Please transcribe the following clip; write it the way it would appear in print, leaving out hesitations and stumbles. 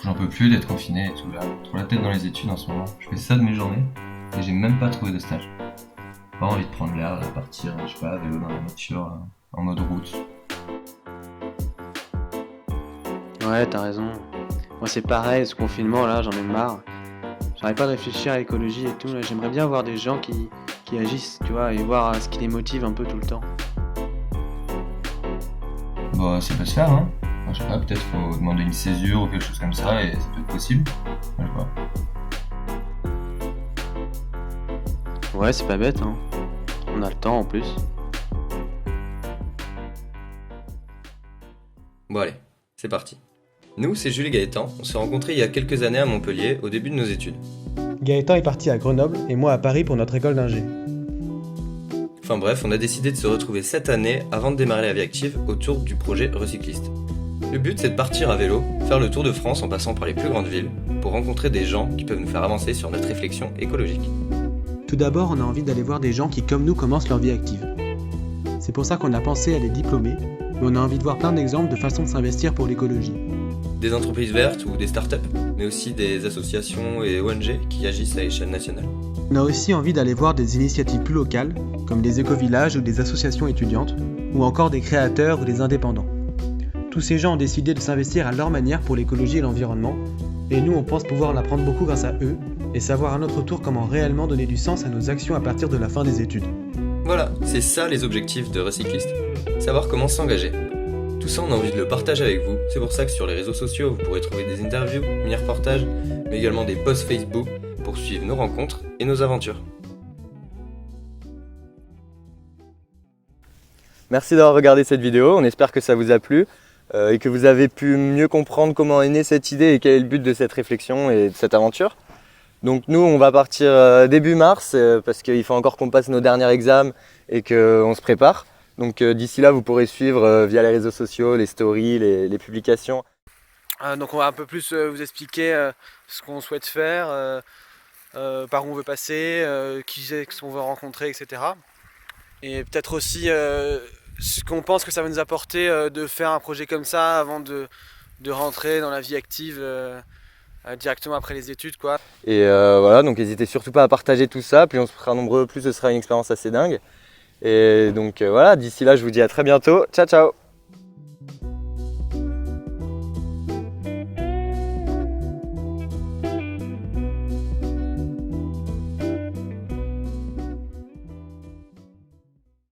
J'en peux plus d'être confiné et tout là. Trop la tête dans les études en ce moment. Je fais ça de mes journées et j'ai même pas trouvé de stage. Pas envie de prendre l'air, partir, je sais pas, à vélo dans la nature, en mode route. Ouais, t'as raison. Moi c'est pareil, ce confinement là, j'en ai marre. J'arrive pas de réfléchir à l'écologie et tout. Là, j'aimerais bien voir des gens qui agissent, tu vois, et voir ce qui les motive un peu tout le temps. Bah ça peut se faire hein. Enfin, je sais pas, peut-être faut demander une césure ou quelque chose comme ça et ça peut être possible. Je sais pas. Ouais, c'est pas bête, hein. On a le temps en plus. Bon allez, c'est parti. Nous, c'est Jules et Gaëtan, on s'est rencontrés il y a quelques années à Montpellier, au début de nos études. Gaëtan est parti à Grenoble et moi à Paris pour notre école d'ingé. Enfin bref, on a décidé de se retrouver cette année avant de démarrer la vie active autour du projet Recycliste. Le but, c'est de partir à vélo, faire le tour de France en passant par les plus grandes villes, pour rencontrer des gens qui peuvent nous faire avancer sur notre réflexion écologique. Tout d'abord, on a envie d'aller voir des gens qui, comme nous, commencent leur vie active. C'est pour ça qu'on a pensé à les diplômer, mais on a envie de voir plein d'exemples de façons de s'investir pour l'écologie. Des entreprises vertes ou des startups, mais aussi des associations et ONG qui agissent à échelle nationale. On a aussi envie d'aller voir des initiatives plus locales, comme des éco-villages ou des associations étudiantes, ou encore des créateurs ou des indépendants. Tous ces gens ont décidé de s'investir à leur manière pour l'écologie et l'environnement, et nous on pense pouvoir en apprendre beaucoup grâce à eux, et savoir à notre tour comment réellement donner du sens à nos actions à partir de la fin des études. Voilà, c'est ça les objectifs de Recycliste, savoir comment s'engager. Tout ça, on a envie de le partager avec vous. C'est pour ça que sur les réseaux sociaux, vous pourrez trouver des interviews, mini-reportages, mais également des posts Facebook pour suivre nos rencontres et nos aventures. Merci d'avoir regardé cette vidéo, on espère que ça vous a plu et que vous avez pu mieux comprendre comment est née cette idée et quel est le but de cette réflexion et de cette aventure. Donc nous, on va partir début mars parce qu'il faut encore qu'on passe nos derniers examens et qu'on se prépare. Donc d'ici là, vous pourrez suivre via les réseaux sociaux, les stories, les publications. Donc on va un peu plus vous expliquer ce qu'on souhaite faire, par où on veut passer, qui on veut rencontrer, etc. Et peut-être aussi ce qu'on pense que ça va nous apporter de faire un projet comme ça avant de rentrer dans la vie active directement après les études, quoi. Et voilà, donc n'hésitez surtout pas à partager tout ça, plus on sera nombreux, plus ce sera une expérience assez dingue. Et donc voilà, d'ici là, je vous dis à très bientôt. Ciao, ciao!